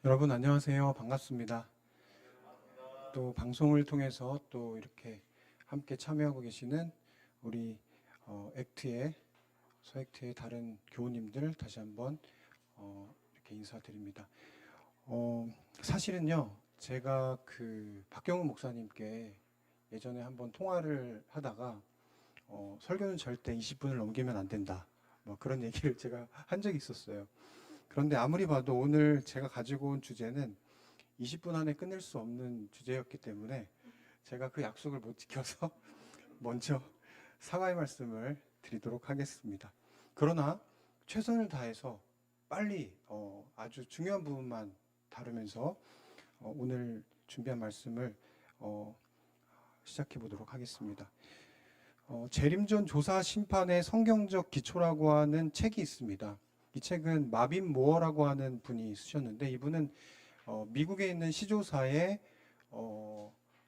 여러분 안녕하세요. 반갑습니다. 또 방송을 통해서 또 이렇게 함께 참여하고 계시는 우리 액트의 서액트의 다른 교우님들 다시 한번 이렇게 인사드립니다. 사실은요, 제가 그 박경훈 목사님께 예전에 한번 통화를 하다가 설교는 절대 20분을 넘기면 안 된다. 뭐 그런 얘기를 제가 한 적이 있었어요. 그런데 아무리 봐도 오늘 제가 가지고 온 주제는 20분 안에 끝낼 수 없는 주제였기 때문에 제가 그 약속을 못 지켜서 먼저 사과의 말씀을 드리도록 하겠습니다. 그러나 최선을 다해서 빨리 아주 중요한 부분만 다루면서 오늘 준비한 말씀을 시작해 보도록 하겠습니다. 재림전 조사 심판의 성경적 기초라고 하는 책이 있습니다. 이 책은 마빈 모어라고 하는 분이 쓰셨는데 이분은 미국에 있는 시조사의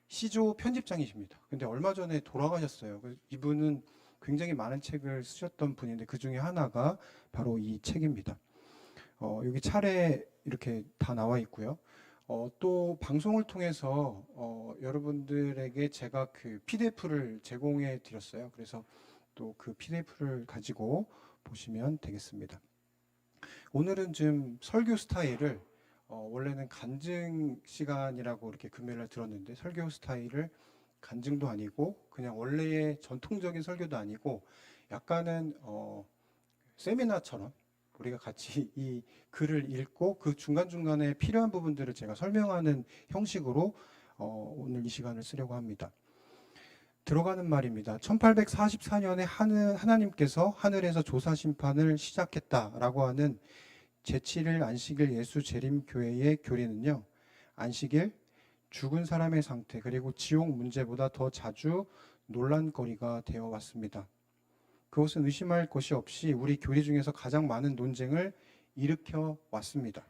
시조 편집장이십니다. 근데 얼마 전에 돌아가셨어요. 이분은 굉장히 많은 책을 쓰셨던 분인데 그 중에 하나가 바로 이 책입니다. 여기 차례 이렇게 다 나와 있고요. 또 방송을 통해서 여러분들에게 제가 그 PDF를 제공해 드렸어요. 그래서 또 그 PDF를 가지고 보시면 되겠습니다. 오늘은 좀 설교 스타일을 원래는 간증 시간이라고 이렇게 금요일날 들었는데 설교 스타일을 간증도 아니고 그냥 원래의 전통적인 설교도 아니고 약간은 세미나처럼 우리가 같이 이 글을 읽고 그 중간중간에 필요한 부분들을 제가 설명하는 형식으로 오늘 이 시간을 쓰려고 합니다. 들어가는 말입니다. 1844년에 하나님께서 하늘에서 조사 심판을 시작했다라고 하는 제7일 안식일 예수 재림교회의 교리는요, 안식일, 죽은 사람의 상태, 그리고 지옥 문제보다 더 자주 논란거리가 되어 왔습니다. 그것은 의심할 것이 없이 우리 교리 중에서 가장 많은 논쟁을 일으켜 왔습니다.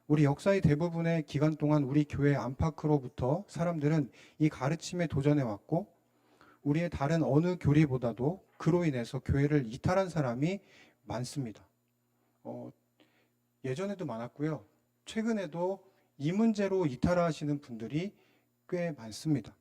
우리 역사의 대부분의 기간 동안 우리 교회 안팎으로부터 사람들은 이 가르침에 도전해 왔고, 우리의 다른 어느 교리보다도 그로 인해서 교회를 이탈한 사람이 많습니다. 예전에도 많았고요. 최근에도 이 문제로 이탈하시는 분들이 꽤 많습니다.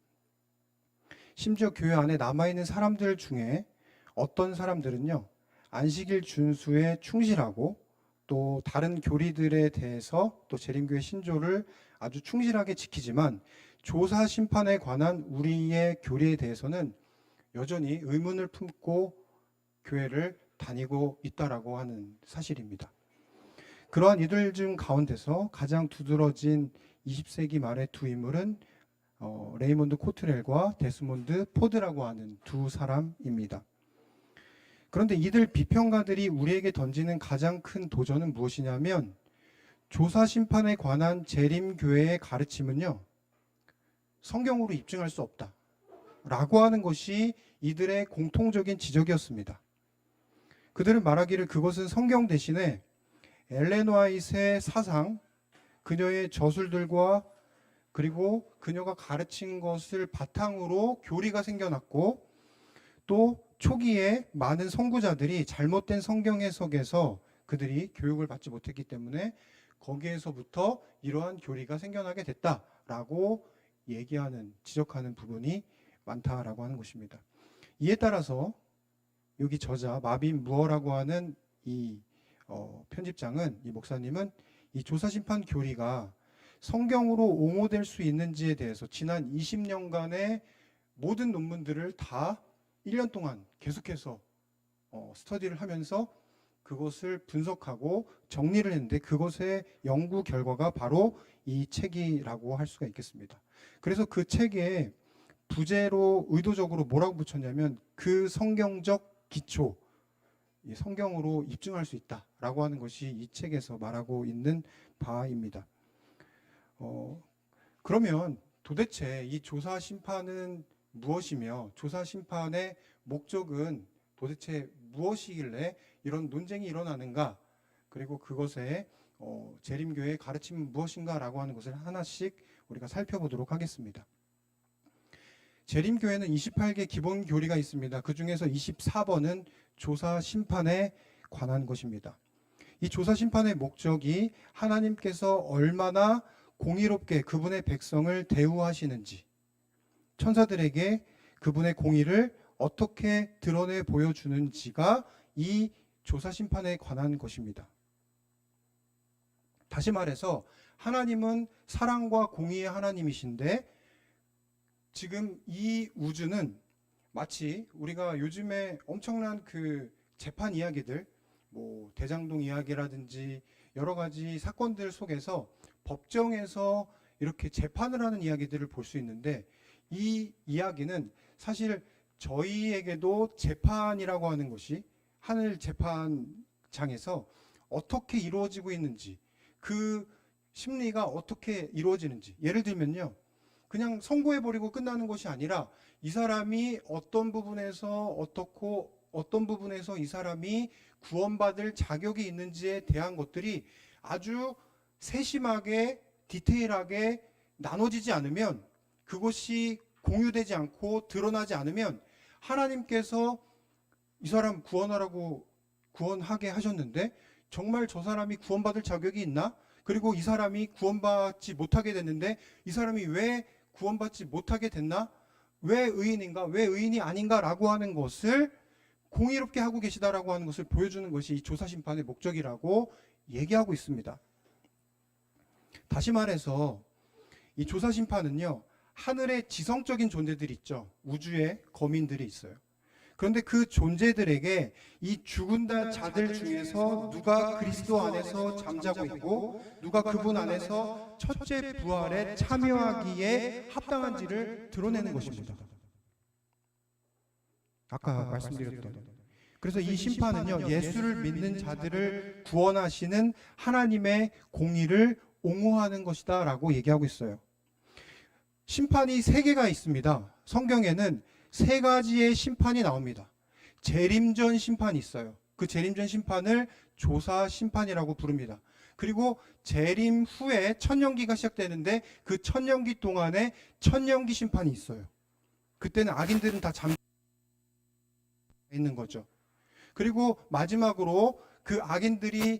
심지어 교회 안에 남아있는 사람들 중에 어떤 사람들은요, 안식일 준수에 충실하고 또 다른 교리들에 대해서 또 재림교회 신조를 아주 충실하게 지키지만 조사 심판에 관한 우리의 교리에 대해서는 여전히 의문을 품고 교회를 다니고 있다라고 하는 사실입니다. 그러한 이들 중 가운데서 가장 두드러진 20세기 말의 두 인물은 레이몬드 코트렐과 데스몬드 포드라고 하는 두 사람입니다. 그런데 이들 비평가들이 우리에게 던지는 가장 큰 도전은 무엇이냐면 조사 심판에 관한 재림교회의 가르침은요, 성경으로 입증할 수 없다 라고 하는 것이 이들의 공통적인 지적이었습니다. 그들은 말하기를 그것은 성경 대신에 엘렌 화이트의 사상, 그녀의 저술들과 그리고 그녀가 가르친 것을 바탕으로 교리가 생겨났고 또 초기에 많은 선구자들이 잘못된 성경 해석에서 그들이 교육을 받지 못했기 때문에 거기에서부터 이러한 교리가 생겨나게 됐다라고 얘기하는, 지적하는 부분이 많다라고 하는 것입니다. 이에 따라서 여기 저자 마빈 무어라고 하는 이 편집장은, 이 목사님은 이 조사심판 교리가 성경으로 옹호될 수 있는지에 대해서 지난 20년간의 모든 논문들을 다 1년 동안 계속해서 스터디를 하면서 그것을 분석하고 정리를 했는데 그것의 연구 결과가 바로 이 책이라고 할 수가 있겠습니다. 그래서 그 책에 부제로 의도적으로 뭐라고 붙였냐면 그 성경적 기초, 성경으로 입증할 수 있다라고 하는 것이 이 책에서 말하고 있는 바입니다. 그러면 도대체 이 조사 심판은 무엇이며 조사 심판의 목적은 도대체 무엇이길래 이런 논쟁이 일어나는가, 그리고 그것의 재림교회의 가르침은 무엇인가라고 하는 것을 하나씩 우리가 살펴보도록 하겠습니다. 재림교회는 28개 기본 교리가 있습니다. 그 중에서 24번은 조사 심판에 관한 것입니다. 이 조사 심판의 목적이 하나님께서 얼마나 공의롭게 그분의 백성을 대우하시는지, 천사들에게 그분의 공의를 어떻게 드러내 보여주는지가 이 조사 심판에 관한 것입니다. 다시 말해서 하나님은 사랑과 공의의 하나님이신데, 지금 이 우주는 마치 우리가 요즘에 엄청난 그 재판 이야기들, 뭐 대장동 이야기라든지 여러 가지 사건들 속에서 법정에서 이렇게 재판을 하는 이야기들을 볼 수 있는데, 이 이야기는 사실 저희에게도 재판이라고 하는 것이 하늘 재판장에서 어떻게 이루어지고 있는지, 그 심리가 어떻게 이루어지는지, 예를 들면요, 그냥 선고해버리고 끝나는 것이 아니라 이 사람이 어떤 부분에서 어떻고 어떤 부분에서 이 사람이 구원받을 자격이 있는지에 대한 것들이 아주 세심하게 디테일하게 나눠지지 않으면, 그것이 공유되지 않고 드러나지 않으면 하나님께서 이 사람 구원하게 하셨는데 정말 저 사람이 구원받을 자격이 있나? 그리고 이 사람이 구원받지 못하게 됐는데 이 사람이 왜 구원받지 못하게 됐나? 왜 의인인가? 왜 의인이 아닌가라고 하는 것을 공의롭게 하고 계시다라고 하는 것을 보여주는 것이 이 조사 심판의 목적이라고 얘기하고 있습니다. 다시 말해서 이 조사 심판은요, 하늘의 지성적인 존재들이 있죠. 우주의 거민들이 있어요. 그런데 그 존재들에게 이 죽은 자들 중에서 누가 그리스도 안에서 잠자고 있고 누가 그분 안에서 첫째 부활에 참여하기에 합당한지를 드러내는 것입니다. 아까 말씀드렸던. 그래서 이 심판은요, 예수를 믿는 자들을 구원하시는 하나님의 공의를 옹호하는 것이다 라고 얘기하고 있어요. 심판이 3개가 있습니다. 성경에는 3가지의 심판이 나옵니다. 재림전 심판이 있어요. 그 재림전 심판을 조사 심판이라고 부릅니다. 그리고 재림 후에 천년기가 시작되는데 그 천년기 동안에 천년기 심판이 있어요. 그때는 악인들은 다 잠 있는 거죠. 그리고 마지막으로 그 악인들이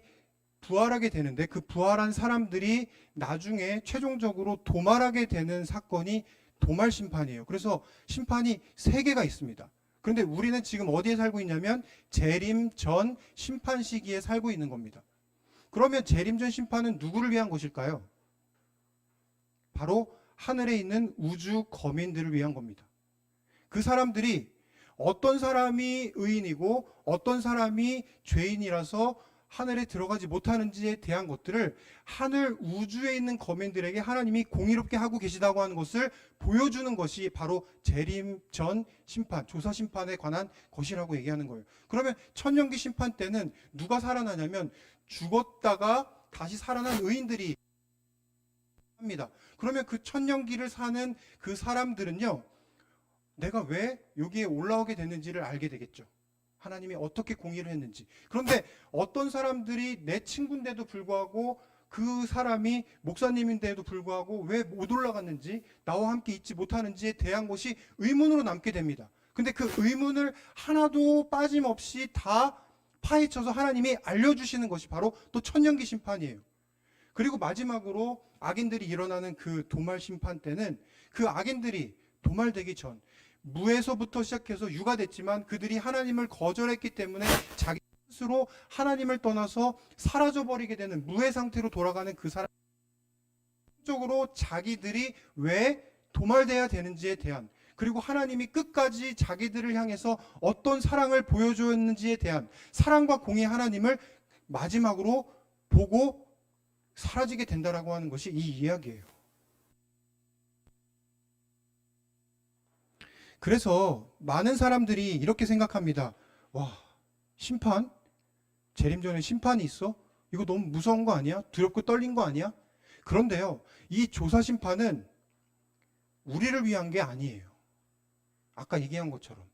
부활하게 되는데 그 부활한 사람들이 나중에 최종적으로 도말하게 되는 사건이 도말 심판이에요. 그래서 심판이 3개가 있습니다. 그런데 우리는 지금 어디에 살고 있냐면 재림 전 심판 시기에 살고 있는 겁니다. 그러면 재림 전 심판은 누구를 위한 것일까요? 바로 하늘에 있는 우주 거민들을 위한 겁니다. 그 사람들이 어떤 사람이 의인이고 어떤 사람이 죄인이라서 하늘에 들어가지 못하는지에 대한 것들을 하늘 우주에 있는 거민들에게 하나님이 공의롭게 하고 계시다고 하는 것을 보여주는 것이 바로 재림 전 심판, 조사 심판에 관한 것이라고 얘기하는 거예요. 그러면 천년기 심판 때는 누가 살아나냐면 죽었다가 다시 살아난 의인들이 합니다. 그러면 그 천년기를 사는 그 사람들은요, 내가 왜 여기에 올라오게 됐는지를 알게 되겠죠. 하나님이 어떻게 공의를 했는지. 그런데 어떤 사람들이 내 친구인데도 불구하고 그 사람이 목사님인데도 불구하고 왜 못 올라갔는지, 나와 함께 있지 못하는지에 대한 것이 의문으로 남게 됩니다. 근데 그 의문을 하나도 빠짐없이 다 파헤쳐서 하나님이 알려주시는 것이 바로 또 천년기 심판이에요. 그리고 마지막으로 악인들이 일어나는 그 도말 심판 때는 그 악인들이 도말되기 전 무에서부터 시작해서 유가 됐지만 그들이 하나님을 거절했기 때문에 자기 스스로 하나님을 떠나서 사라져버리게 되는 무의 상태로 돌아가는 그 사람 적으로 자기들이 왜 도말돼야 되는지에 대한, 그리고 하나님이 끝까지 자기들을 향해서 어떤 사랑을 보여줬는지에 대한 사랑과 공의 하나님을 마지막으로 보고 사라지게 된다라고 하는 것이 이 이야기예요. 그래서 많은 사람들이 이렇게 생각합니다. 와, 심판? 재림 전에 심판이 있어? 이거 너무 무서운 거 아니야? 두렵고 떨린 거 아니야? 그런데요, 이 조사 심판은 우리를 위한 게 아니에요. 아까 얘기한 것처럼.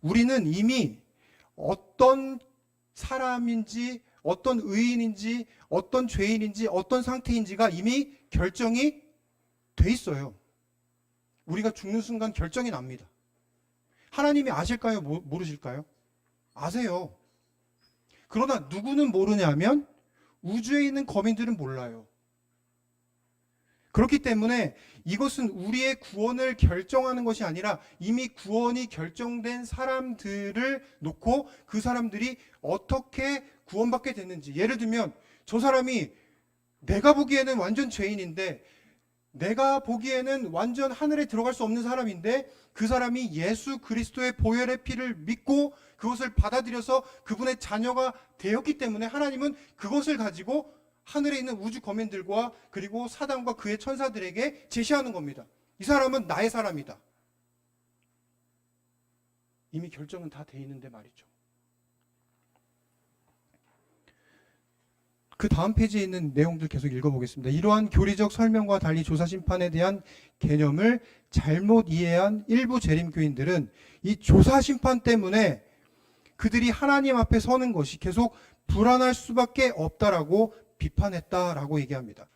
우리는 이미 어떤 사람인지, 어떤 의인인지, 어떤 죄인인지, 어떤 상태인지가 이미 결정이 돼 있어요. 우리가 죽는 순간 결정이 납니다. 하나님이 아실까요? 모르실까요? 아세요. 그러나 누구는 모르냐면 우주에 있는 거민들은 몰라요. 그렇기 때문에 이것은 우리의 구원을 결정하는 것이 아니라 이미 구원이 결정된 사람들을 놓고 그 사람들이 어떻게 구원받게 됐는지, 예를 들면 저 사람이 내가 보기에는 완전 죄인인데, 내가 보기에는 완전 하늘에 들어갈 수 없는 사람인데, 그 사람이 예수 그리스도의 보혈의 피를 믿고 그것을 받아들여서 그분의 자녀가 되었기 때문에 하나님은 그것을 가지고 하늘에 있는 우주 거민들과 그리고 사단과 그의 천사들에게 제시하는 겁니다. 이 사람은 나의 사람이다. 이미 결정은 다 돼 있는데 말이죠. 그 다음 페이지에 있는 내용들 계속 읽어보겠습니다. 이러한 교리적 설명과 달리 조사심판에 대한 개념을 잘못 이해한 일부 재림교인들은 이 조사심판 때문에 그들이 하나님 앞에 서는 것이 계속 불안할 수밖에 없다라고 비판했다라고 얘기합니다.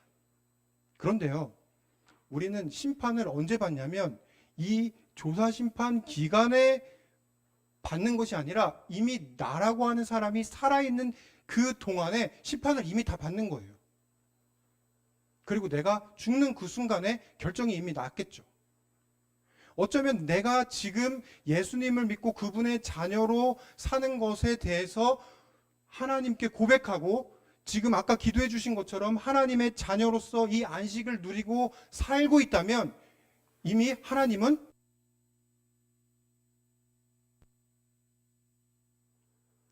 그런데요, 우리는 심판을 언제 받냐면 이 조사심판 기간에 받는 것이 아니라 이미 나라고 하는 사람이 살아있는 그 동안에 심판을 이미 다 받는 거예요. 그리고 내가 죽는 그 순간에 결정이 이미 났겠죠. 어쩌면 내가 지금 예수님을 믿고 그분의 자녀로 사는 것에 대해서 하나님께 고백하고 지금 아까 기도해 주신 것처럼 하나님의 자녀로서 이 안식을 누리고 살고 있다면 이미 하나님은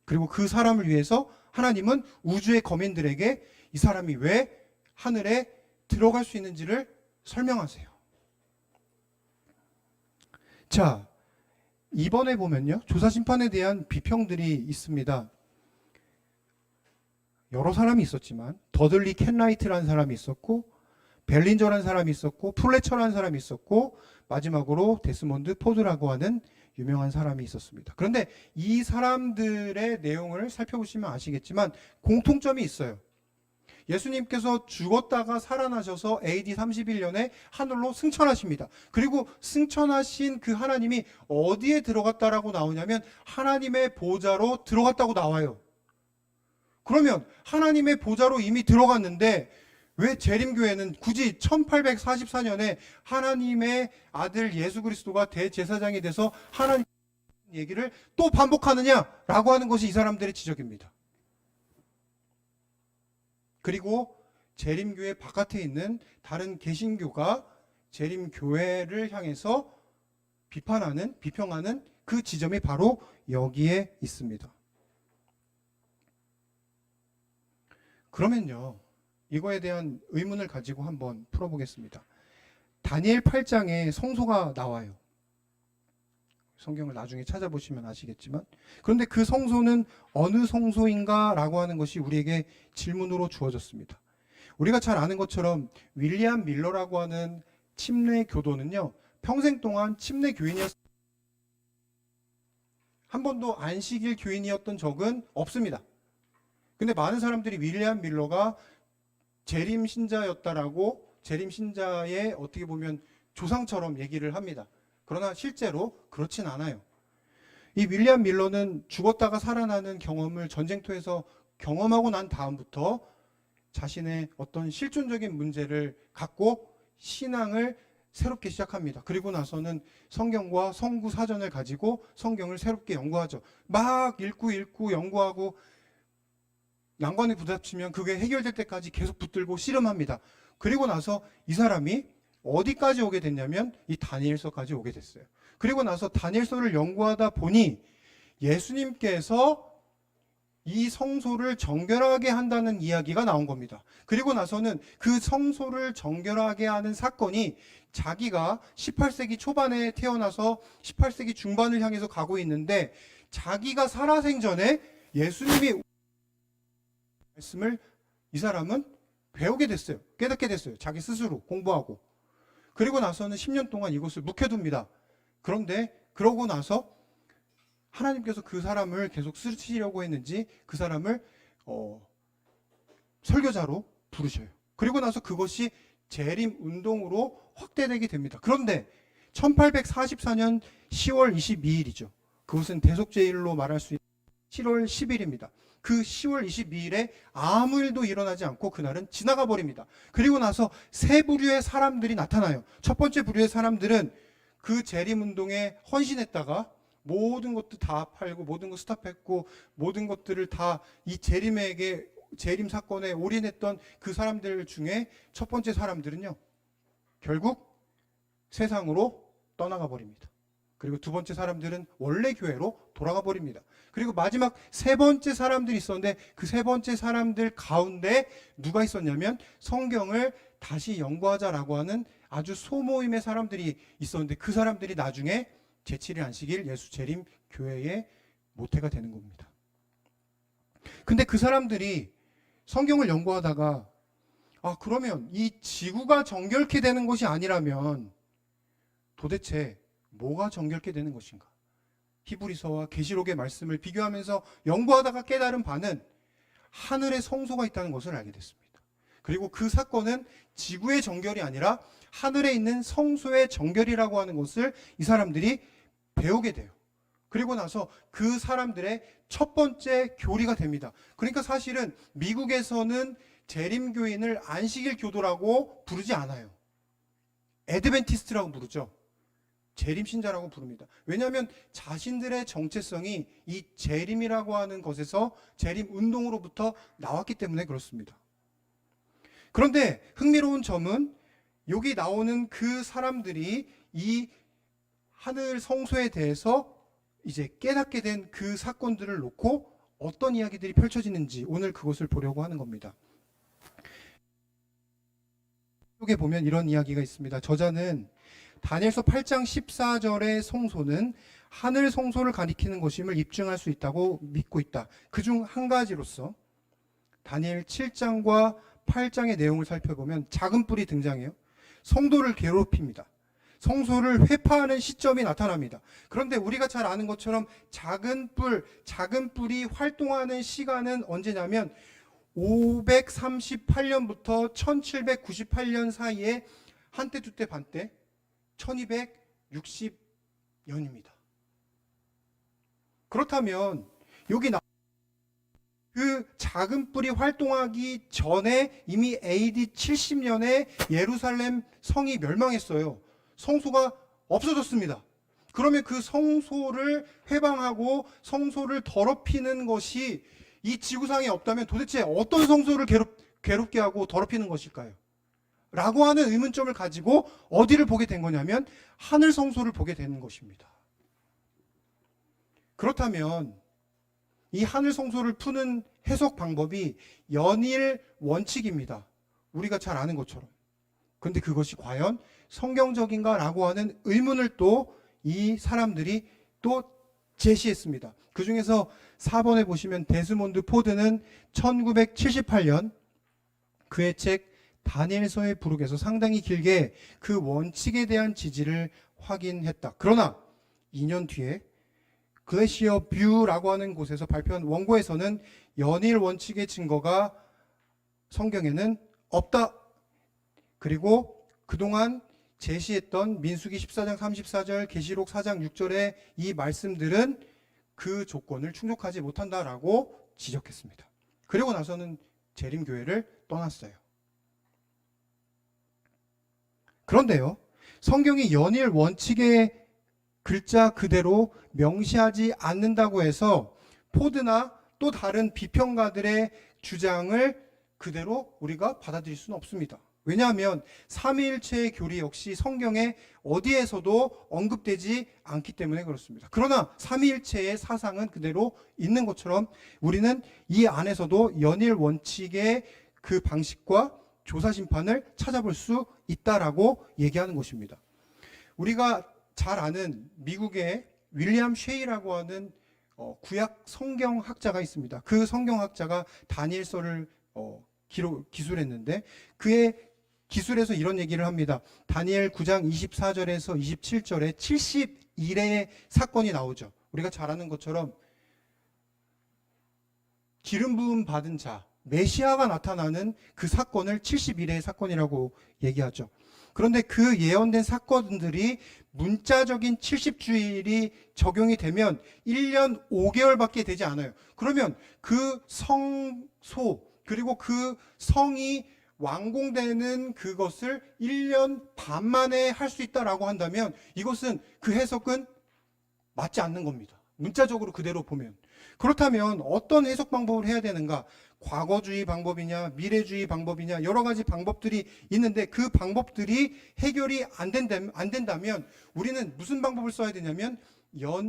그리고 그 사람을 위해서 하나님은 우주의 거민들에게 이 사람이 왜 하늘에 들어갈 수 있는지를 설명하세요. 자, 이번에 보면요, 조사심판에 대한 비평들이 있습니다. 여러 사람이 있었지만 더들리 켄라이트라는 사람이 있었고, 벨린저라는 사람이 있었고, 플래처라는 사람이 있었고, 마지막으로 데스몬드 포드라고 하는 유명한 사람이 있었습니다. 그런데 이 사람들의 내용을 살펴보시면 아시겠지만 공통점이 있어요. 예수님께서 죽었다가 살아나셔서 AD 31년에 하늘로 승천하십니다. 그리고 승천하신 그 하나님이 어디에 들어갔다라고 나오냐면 하나님의 보좌로 들어갔다고 나와요. 그러면 하나님의 보좌로 이미 들어갔는데 왜 재림교회는 굳이 1844년에 하나님의 아들 예수 그리스도가 대제사장이 돼서 하나님 얘기를 또 반복하느냐라고 하는 것이 이 사람들의 지적입니다. 그리고 재림교회 바깥에 있는 다른 개신교가 재림교회를 향해서 비평하는 그 지점이 바로 여기에 있습니다. 그러면요, 이거에 대한 의문을 가지고 한번 풀어보겠습니다. 다니엘 8장에 성소가 나와요. 성경을 나중에 찾아보시면 아시겠지만, 그런데 그 성소는 어느 성소인가 라고 하는 것이 우리에게 질문으로 주어졌습니다. 우리가 잘 아는 것처럼 윌리엄 밀러라고 하는 침례 교도는요, 평생 동안 침례 교인이었습니다. 한 번도 안식일 교인이었던 적은 없습니다. 근데 많은 사람들이 윌리엄 밀러가 재림 신자였다라고 재림 신자의 어떻게 보면 조상처럼 얘기를 합니다. 그러나 실제로 그렇진 않아요. 이 윌리엄 밀러는 죽었다가 살아나는 경험을 전쟁터에서 경험하고 난 다음부터 자신의 어떤 실존적인 문제를 갖고 신앙을 새롭게 시작합니다. 그리고 나서는 성경과 성구 사전을 가지고 성경을 새롭게 연구하죠. 막 읽고 연구하고 난관에 부딪히면 그게 해결될 때까지 계속 붙들고 씨름합니다. 그리고 나서 이 사람이 어디까지 오게 됐냐면 이 다니엘서까지 오게 됐어요. 그리고 나서 다니엘서를 연구하다 보니 예수님께서 이 성소를 정결하게 한다는 이야기가 나온 겁니다. 그리고 나서는 그 성소를 정결하게 하는 사건이 자기가 18세기 초반에 태어나서 18세기 중반을 향해서 가고 있는데 자기가 살아생전에 예수님이 말씀을 이 사람은 배우게 됐어요. 깨닫게 됐어요. 자기 스스로 공부하고. 그리고 나서는 10년 동안 이것을 묵혀둡니다. 그런데 그러고 나서 하나님께서 그 사람을 계속 쓰시려고 했는지 그 사람을 설교자로 부르셔요. 그리고 나서 그것이 재림 운동으로 확대되게 됩니다. 그런데 1844년 10월 22일이죠. 그것은 대속제일로 말할 수 있는 7월 10일입니다. 그 10월 22일에 아무 일도 일어나지 않고 그날은 지나가 버립니다. 그리고 나서 세 부류의 사람들이 나타나요. 첫 번째 부류의 사람들은 그 재림운동에 헌신했다가 모든 것도 다 팔고 모든 거 스탑했고 모든 것들을 다 이 재림 사건에 올인했던 그 사람들 중에 첫 번째 사람들은요, 결국 세상으로 떠나가 버립니다. 그리고 두 번째 사람들은 원래 교회로 돌아가 버립니다. 그리고 마지막 세 번째 사람들이 있었는데 그 세 번째 사람들 가운데 누가 있었냐면 성경을 다시 연구하자라고 하는 아주 소모임의 사람들이 있었는데 그 사람들이 나중에 제7일 안식일 예수 재림 교회의 모태가 되는 겁니다. 근데 그 사람들이 성경을 연구하다가 그러면 이 지구가 정결케 되는 것이 아니라면 도대체 뭐가 정결케 되는 것인가? 히브리서와 계시록의 말씀을 비교하면서 연구하다가 깨달은 바는 하늘에 성소가 있다는 것을 알게 됐습니다. 그리고 그 사건은 지구의 정결이 아니라 하늘에 있는 성소의 정결이라고 하는 것을 이 사람들이 배우게 돼요. 그리고 나서 그 사람들의 첫 번째 교리가 됩니다. 그러니까 사실은 미국에서는 재림교인을 안식일 교도라고 부르지 않아요. 애드벤티스트라고 부르죠. 재림신자라고 부릅니다. 왜냐하면 자신들의 정체성이 이 재림이라고 하는 것에서 재림 운동으로부터 나왔기 때문에 그렇습니다. 그런데 흥미로운 점은 여기 나오는 그 사람들이 이 하늘 성소에 대해서 이제 깨닫게 된 그 사건들을 놓고 어떤 이야기들이 펼쳐지는지 오늘 그것을 보려고 하는 겁니다. 여기 보면 이런 이야기가 있습니다. 저자는 다니엘서 8장 14절의 성소는 하늘 성소를 가리키는 것임을 입증할 수 있다고 믿고 있다. 그중 한 가지로서 다니엘 7장과 8장의 내용을 살펴보면 작은 뿔이 등장해요. 성도를 괴롭힙니다. 성소를 회파하는 시점이 나타납니다. 그런데 우리가 잘 아는 것처럼 작은 뿔이 활동하는 시간은 언제냐면 538년부터 1798년 사이에 한때 두때 반때 1260년입니다. 그렇다면 여기 그 작은 뿔이 활동하기 전에 이미 AD 70년에 예루살렘 성이 멸망했어요. 성소가 없어졌습니다. 그러면 그 성소를 회방하고 성소를 더럽히는 것이 이 지구상에 없다면 도대체 어떤 성소를 괴롭게 하고 더럽히는 것일까요? 라고 하는 의문점을 가지고 어디를 보게 된 거냐면 하늘 성소를 보게 되는 것입니다. 그렇다면 이 하늘 성소를 푸는 해석 방법이 연일 원칙입니다. 우리가 잘 아는 것처럼. 그런데 그것이 과연 성경적인가 라고 하는 의문을 또 이 사람들이 또 제시했습니다. 그 중에서 4번에 보시면 데스몬드 포드는 1978년 그의 책 다니엘서의 부록에서 상당히 길게 그 원칙에 대한 지지를 확인했다. 그러나 2년 뒤에 글래시어 뷰라고 하는 곳에서 발표한 원고에서는 연일 원칙의 증거가 성경에는 없다. 그리고 그동안 제시했던 민수기 14장 34절, 계시록 4장 6절의 이 말씀들은 그 조건을 충족하지 못한다라고 지적했습니다. 그리고 나서는 재림교회를 떠났어요. 그런데요, 성경이 연일 원칙의 글자 그대로 명시하지 않는다고 해서 포드나 또 다른 비평가들의 주장을 그대로 우리가 받아들일 수는 없습니다. 왜냐하면 삼위일체의 교리 역시 성경에 어디에서도 언급되지 않기 때문에 그렇습니다. 그러나 삼위일체의 사상은 그대로 있는 것처럼 우리는 이 안에서도 연일 원칙의 그 방식과 조사심판을 찾아볼 수 있다라고 얘기하는 것입니다. 우리가 잘 아는 미국의 윌리엄 쉐이라고 하는 구약 성경학자가 있습니다. 그 성경학자가 다니엘서를 기술했는데 그의 기술에서 이런 얘기를 합니다. 다니엘 9장 24절에서 27절에 71회의 사건이 나오죠. 우리가 잘 아는 것처럼 기름 부음 받은 자, 메시아가 나타나는 그 사건을 71회의 사건이라고 얘기하죠. 그런데 그 예언된 사건들이 문자적인 70주일이 적용이 되면 1년 5개월밖에 되지 않아요. 그러면 그 성소 그리고 그 성이 완공되는 그것을 1년 반 만에 할 수 있다라고 한다면 이것은 그 해석은 맞지 않는 겁니다. 문자적으로 그대로 보면. 그렇다면 어떤 해석 방법을 해야 되는가? 과거주의 방법이냐, 미래주의 방법이냐, 여러 가지 방법들이 있는데 그 방법들이 해결이 안 된다면 우리는 무슨 방법을 써야 되냐면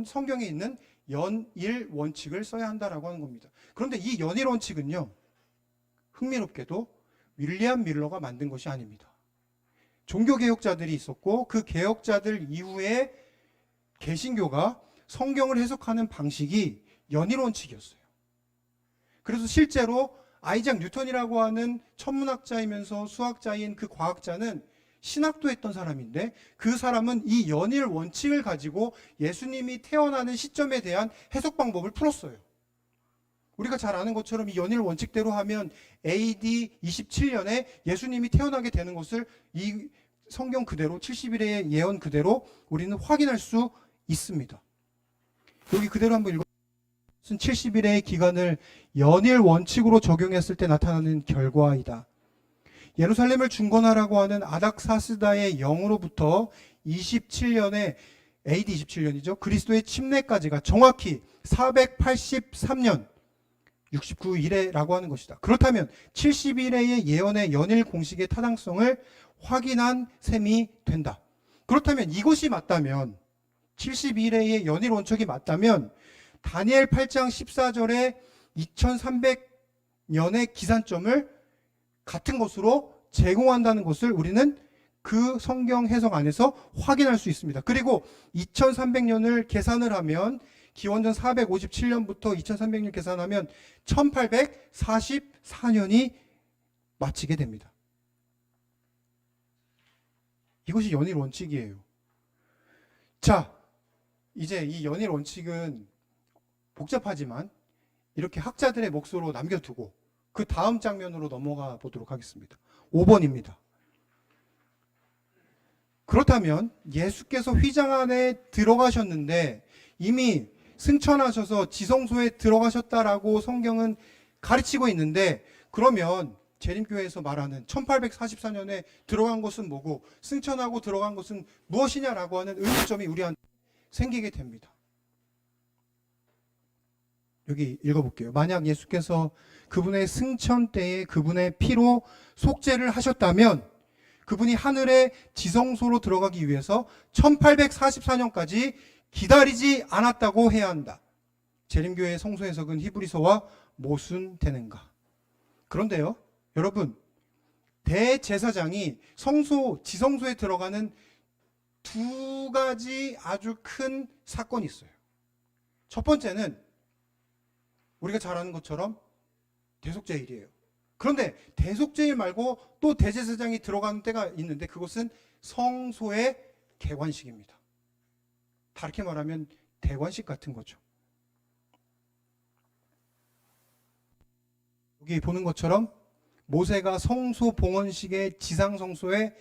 성경에 있는 연일 원칙을 써야 한다라고 하는 겁니다. 그런데 이 연일 원칙은요, 흥미롭게도 윌리엄 밀러가 만든 것이 아닙니다. 종교개혁자들이 있었고 그 개혁자들 이후에 개신교가 성경을 해석하는 방식이 연일 원칙이었어요. 그래서 실제로 아이작 뉴턴이라고 하는 천문학자이면서 수학자인 그 과학자는 신학도 했던 사람인데 그 사람은 이 연일 원칙을 가지고 예수님이 태어나는 시점에 대한 해석 방법을 풀었어요. 우리가 잘 아는 것처럼 이 연일 원칙대로 하면 AD 27년에 예수님이 태어나게 되는 것을 이 성경 그대로 70일의 예언 그대로 우리는 확인할 수 있습니다. 여기 그대로 한번 읽어. 70일의 기간을 연일 원칙으로 적용했을 때 나타나는 결과이다. 예루살렘을 중건하라고 하는 아닥사스다의 영으로부터 27년에 AD 27년이죠. 그리스도의 침례까지가 정확히 483년 69일에라고 하는 것이다. 그렇다면 70일의 예언의 연일 공식의 타당성을 확인한 셈이 된다. 그렇다면 이것이 맞다면 71회의 연일 원칙이 맞다면 다니엘 8장 14절에 2300년의 기산점을 같은 것으로 제공한다는 것을 우리는 그 성경 해석 안에서 확인할 수 있습니다. 그리고 2300년을 계산을 하면 기원전 457년부터 2300년 계산하면 1844년이 마치게 됩니다. 이것이 연일 원칙이에요. 자, 이제 이 연일 원칙은 복잡하지만 이렇게 학자들의 몫으로 남겨두고 그 다음 장면으로 넘어가 보도록 하겠습니다. 5번입니다. 그렇다면 예수께서 휘장 안에 들어가셨는데 이미 승천하셔서 지성소에 들어가셨다라고 성경은 가르치고 있는데 그러면 재림교회에서 말하는 1844년에 들어간 것은 뭐고 승천하고 들어간 것은 무엇이냐라고 하는 의문점이 우리한테 생기게 됩니다. 여기 읽어볼게요. 만약 예수께서 그분의 승천 때에 그분의 피로 속죄를 하셨다면 그분이 하늘의 지성소로 들어가기 위해서 1844년까지 기다리지 않았다고 해야 한다. 재림교회의 성소 해석은 히브리서와 모순되는가? 그런데요, 여러분, 대제사장이 지성소에 들어가는 두 가지 아주 큰 사건이 있어요. 첫 번째는 우리가 잘 아는 것처럼 대속죄일이에요. 그런데 대속죄일 말고 또 대제사장이 들어가는 때가 있는데 그것은 성소의 개관식입니다. 다르게 말하면 대관식 같은 거죠. 여기 보는 것처럼 모세가 성소 봉헌식의 지상성소에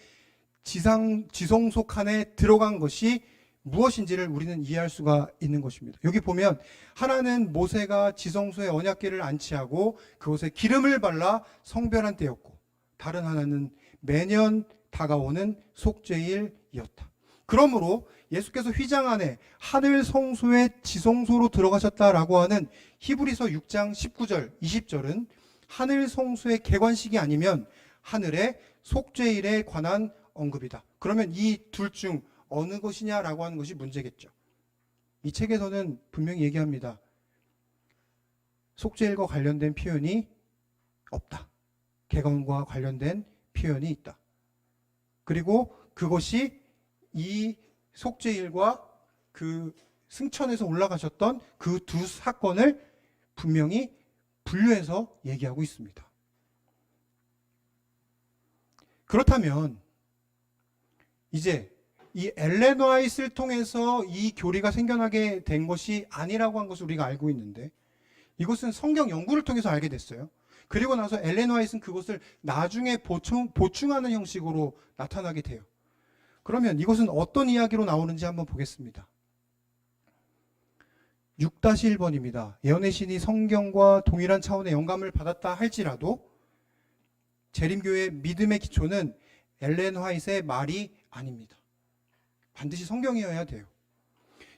지성소 칸에 들어간 것이 무엇인지를 우리는 이해할 수가 있는 것입니다. 여기 보면 하나는 모세가 지성소에 언약궤를 안치하고 그곳에 기름을 발라 성별한 때였고 다른 하나는 매년 다가오는 속죄일이었다. 그러므로 예수께서 휘장 안에 하늘 성소의 지성소로 들어가셨다라고 하는 히브리서 6장 19절, 20절은 하늘 성소의 개관식이 아니면 하늘의 속죄일에 관한 언급이다. 그러면 이 둘 중 어느 것이냐라고 하는 것이 문제겠죠. 이 책에서는 분명히 얘기합니다. 속죄일과 관련된 표현이 없다. 개관과 관련된 표현이 있다. 그리고 그것이 이 속죄일과 그 승천에서 올라가셨던 그 두 사건을 분명히 분류해서 얘기하고 있습니다. 그렇다면 이제 이 엘렌 화이트를 통해서 이 교리가 생겨나게 된 것이 아니라고 한 것을 우리가 알고 있는데 이것은 성경 연구를 통해서 알게 됐어요. 그리고 나서 엘렌 화이트는 그것을 나중에 보충하는 형식으로 나타나게 돼요. 그러면 이것은 어떤 이야기로 나오는지 한번 보겠습니다. 6-1번입니다. 예언의 신이 성경과 동일한 차원의 영감을 받았다 할지라도 재림교회의 믿음의 기초는 엘렌 화이트의 말이 아닙니다. 반드시 성경이어야 돼요.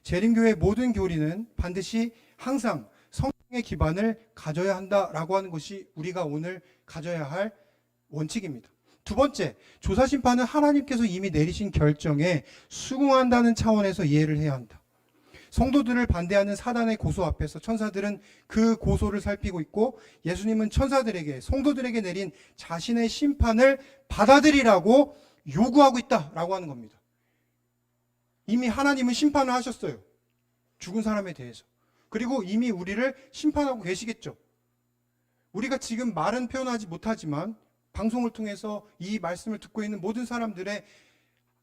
재림교회의 모든 교리는 반드시 항상 성경의 기반을 가져야 한다라고 하는 것이 우리가 오늘 가져야 할 원칙입니다. 두 번째, 조사심판은 하나님께서 이미 내리신 결정에 수긍한다는 차원에서 이해를 해야 한다. 성도들을 반대하는 사단의 고소 앞에서 천사들은 그 고소를 살피고 있고, 예수님은 천사들에게, 성도들에게 내린 자신의 심판을 받아들이라고 요구하고 있다라고 하는 겁니다. 이미 하나님은 심판을 하셨어요. 죽은 사람에 대해서. 그리고 이미 우리를 심판하고 계시겠죠. 우리가 지금 말은 표현하지 못하지만 방송을 통해서 이 말씀을 듣고 있는 모든 사람들의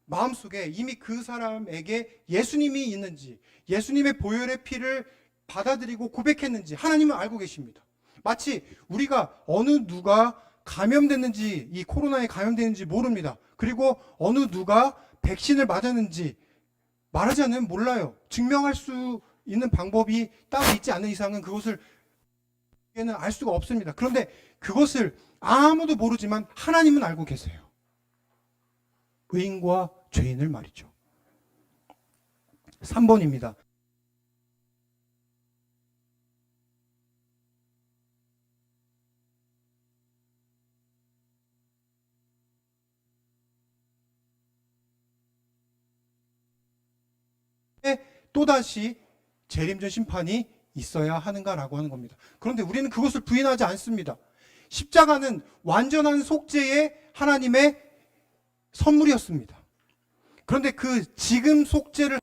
마음속에 이미 그 사람에게 예수님이 있는지, 예수님의 보혈의 피를 받아들이고 고백했는지 하나님은 알고 계십니다. 마치 우리가 어느 누가 감염됐는지, 이 코로나에 감염됐는지 모릅니다. 그리고 어느 누가 백신을 맞았는지 말하지 않으면 몰라요. 증명할 수 있는 방법이 따로 있지 않은 이상은 그것을 알 수가 없습니다. 그런데 그것을 아무도 모르지만 하나님은 알고 계세요. 의인과 죄인을 말이죠. 3번입니다. 또다시 재림전 심판이 있어야 하는가라고 하는 겁니다. 그런데 우리는 그것을 부인하지 않습니다. 십자가는 완전한 속죄의 하나님의 선물이었습니다. 그런데 그 지금 속죄를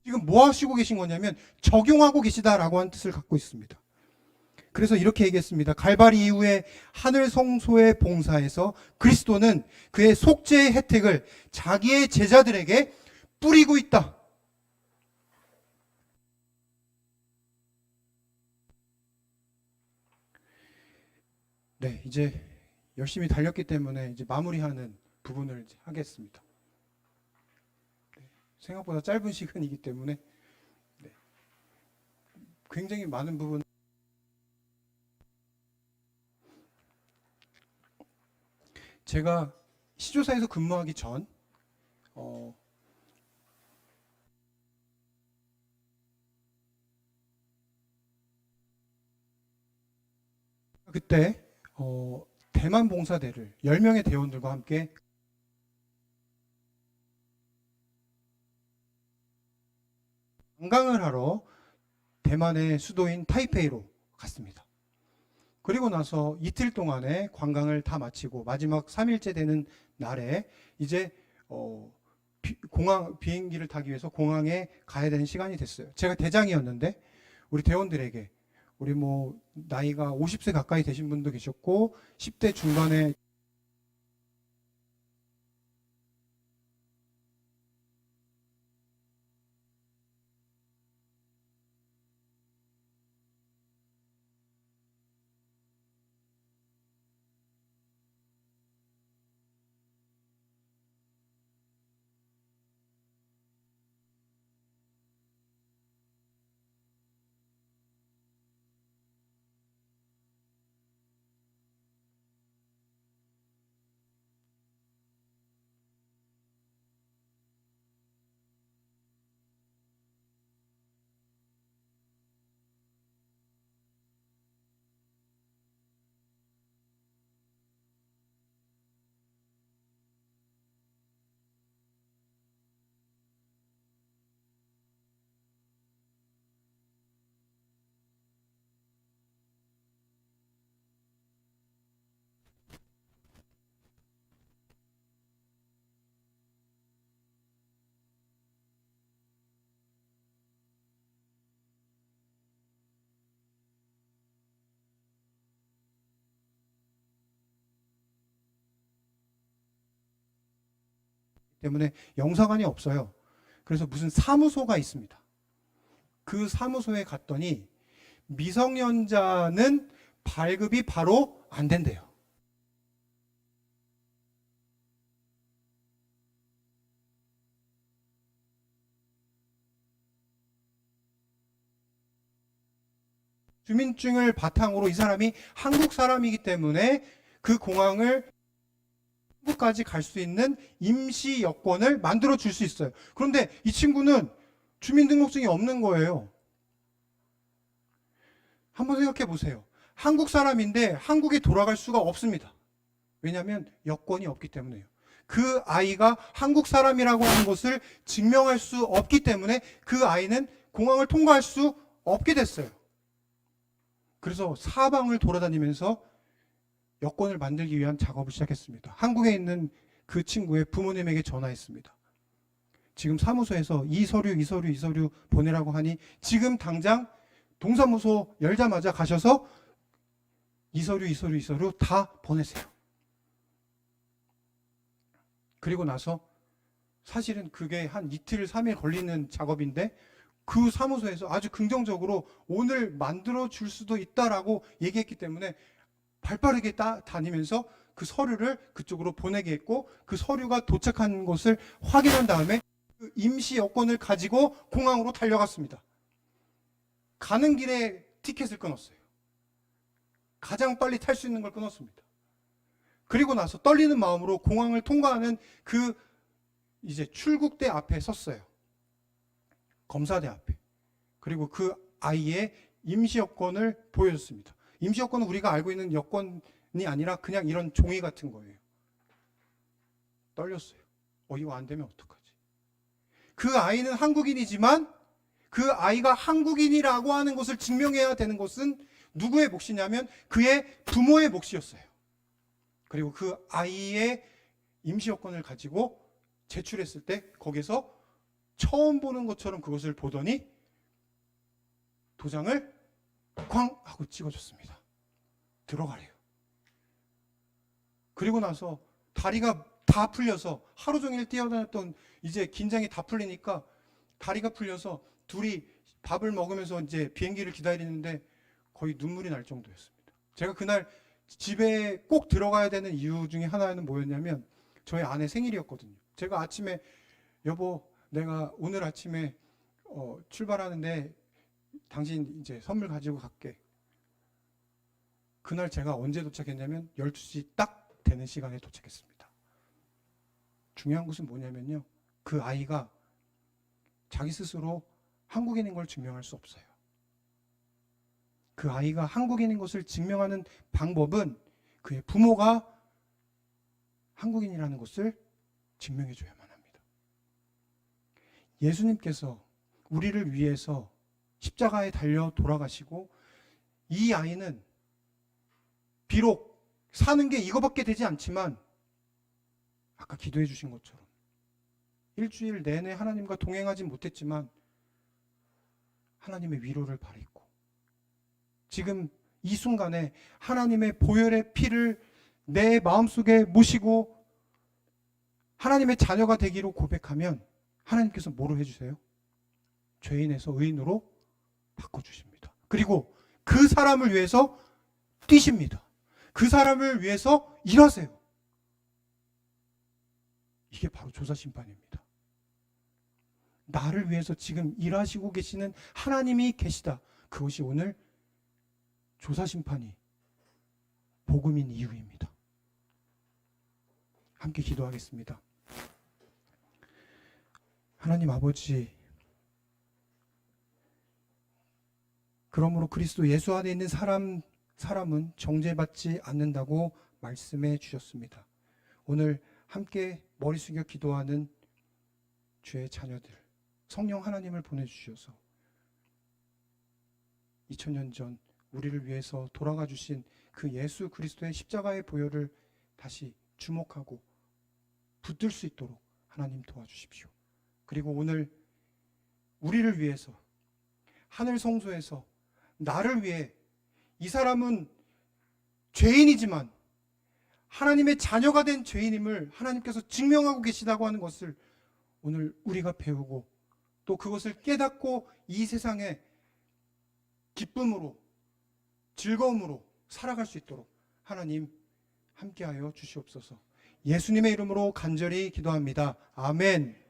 지금 뭐 하시고 계신 거냐면 적용하고 계시다라고 하는 뜻을 갖고 있습니다. 그래서 이렇게 얘기했습니다. 갈바리 이후에 하늘 성소의 봉사에서 그리스도는 그의 속죄의 혜택을 자기의 제자들에게 뿌리고 있다. 네, 이제 열심히 달렸기 때문에 이제 마무리하는 부분을 하겠습니다. 네, 생각보다 짧은 시간이기 때문에 네, 굉장히 많은 부분. 제가 시조사에서 근무하기 전 그때 대만 봉사대를 10명의 대원들과 함께 관광을 하러 대만의 수도인 타이페이로 갔습니다. 그리고 나서 이틀 동안의 관광을 다 마치고 마지막 3일째 되는 날에 이제 비행기를 타기 위해서 공항에 가야 되는 시간이 됐어요. 제가 대장이었는데 우리 대원들에게, 우리 뭐 나이가 50세 가까이 되신 분도 계셨고 10대 중반에 때문에 영사관이 없어요. 그래서 무슨 사무소가 있습니다. 그 사무소에 갔더니 미성년자는 발급이 바로 안 된대요. 주민증을 바탕으로 이 사람이 한국 사람이기 때문에 그 공항을 한국까지 갈 수 있는 임시 여권을 만들어 줄 수 있어요. 그런데 이 친구는 주민등록증이 없는 거예요. 한번 생각해 보세요. 한국 사람인데 한국에 돌아갈 수가 없습니다. 왜냐하면 여권이 없기 때문에요. 그 아이가 한국 사람이라고 하는 것을 증명할 수 없기 때문에 그 아이는 공항을 통과할 수 없게 됐어요. 그래서 사방을 돌아다니면서 여권을 만들기 위한 작업을 시작했습니다. 한국에 있는 그 친구의 부모님에게 전화했습니다. 지금 사무소에서 이 서류 보내라고 하니 지금 당장 동사무소 열자마자 가셔서 이 서류 다 보내세요. 그리고 나서 사실은 그게 한 이틀, 3일 걸리는 작업인데 그 사무소에서 아주 긍정적으로 오늘 만들어 줄 수도 있다라고 얘기했기 때문에 발빠르게 다니면서 그 서류를 그쪽으로 보내게 했고 그 서류가 도착한 것을 확인한 다음에 그 임시 여권을 가지고 공항으로 달려갔습니다. 가는 길에 티켓을 끊었어요. 가장 빨리 탈 수 있는 걸 끊었습니다. 그리고 나서 떨리는 마음으로 공항을 통과하는 그 이제 출국대 앞에 섰어요. 검사대 앞에. 그리고 그 아이의 임시 여권을 보여줬습니다. 임시 여권은 우리가 알고 있는 여권이 아니라 그냥 이런 종이 같은 거예요. 떨렸어요. 이거 안 되면 어떡하지? 그 아이는 한국인이지만 그 아이가 한국인이라고 하는 것을 증명해야 되는 것은 누구의 몫이냐면 그의 부모의 몫이었어요. 그리고 그 아이의 임시 여권을 가지고 제출했을 때 거기서 처음 보는 것처럼 그것을 보더니 도장을 쾅 하고 찍어줬습니다. 들어가래요. 그리고 나서 다리가 다 풀려서 하루 종일 뛰어다녔던 이제 긴장이 다 풀리니까 다리가 풀려서 둘이 밥을 먹으면서 이제 비행기를 기다리는데 거의 눈물이 날 정도였습니다. 제가 그날 집에 꼭 들어가야 되는 이유 중에 하나는 뭐였냐면 저희 아내 생일이었거든요. 제가 아침에 여보 내가 오늘 아침에 출발하는데 당신 이제 선물 가지고 갈게. 그날 제가 언제 도착했냐면 12시 딱 되는 시간에 도착했습니다. 중요한 것은 뭐냐면요. 그 아이가 자기 스스로 한국인인 걸 증명할 수 없어요. 그 아이가 한국인인 것을 증명하는 방법은 그의 부모가 한국인이라는 것을 증명해 줘야만 합니다. 예수님께서 우리를 위해서 십자가에 달려 돌아가시고 이 아이는 비록 사는 게 이거밖에 되지 않지만 아까 기도해 주신 것처럼 일주일 내내 하나님과 동행하지 못했지만 하나님의 위로를 바랬고 지금 이 순간에 하나님의 보혈의 피를 내 마음속에 모시고 하나님의 자녀가 되기로 고백하면 하나님께서 뭐로 해주세요? 죄인에서 의인으로 바꿔주십니다. 그리고 그 사람을 위해서 뛰십니다. 그 사람을 위해서 일하세요. 이게 바로 조사심판입니다. 나를 위해서 지금 일하시고 계시는 하나님이 계시다. 그것이 오늘 조사심판이 복음인 이유입니다. 함께 기도하겠습니다. 하나님 아버지, 그러므로 그리스도 예수 안에 있는 사람은 정죄받지 않는다고 말씀해 주셨습니다. 오늘 함께 머리 숙여 기도하는 주의 자녀들, 성령 하나님을 보내주셔서 2000년 전 우리를 위해서 돌아가 주신 그 예수 그리스도의 십자가의 보혈을 다시 주목하고 붙들 수 있도록 하나님 도와주십시오. 그리고 오늘 우리를 위해서 하늘 성소에서 나를 위해 이 사람은 죄인이지만 하나님의 자녀가 된 죄인임을 하나님께서 증명하고 계시다고 하는 것을 오늘 우리가 배우고 또 그것을 깨닫고 이 세상에 기쁨으로 즐거움으로 살아갈 수 있도록 하나님 함께하여 주시옵소서. 예수님의 이름으로 간절히 기도합니다. 아멘.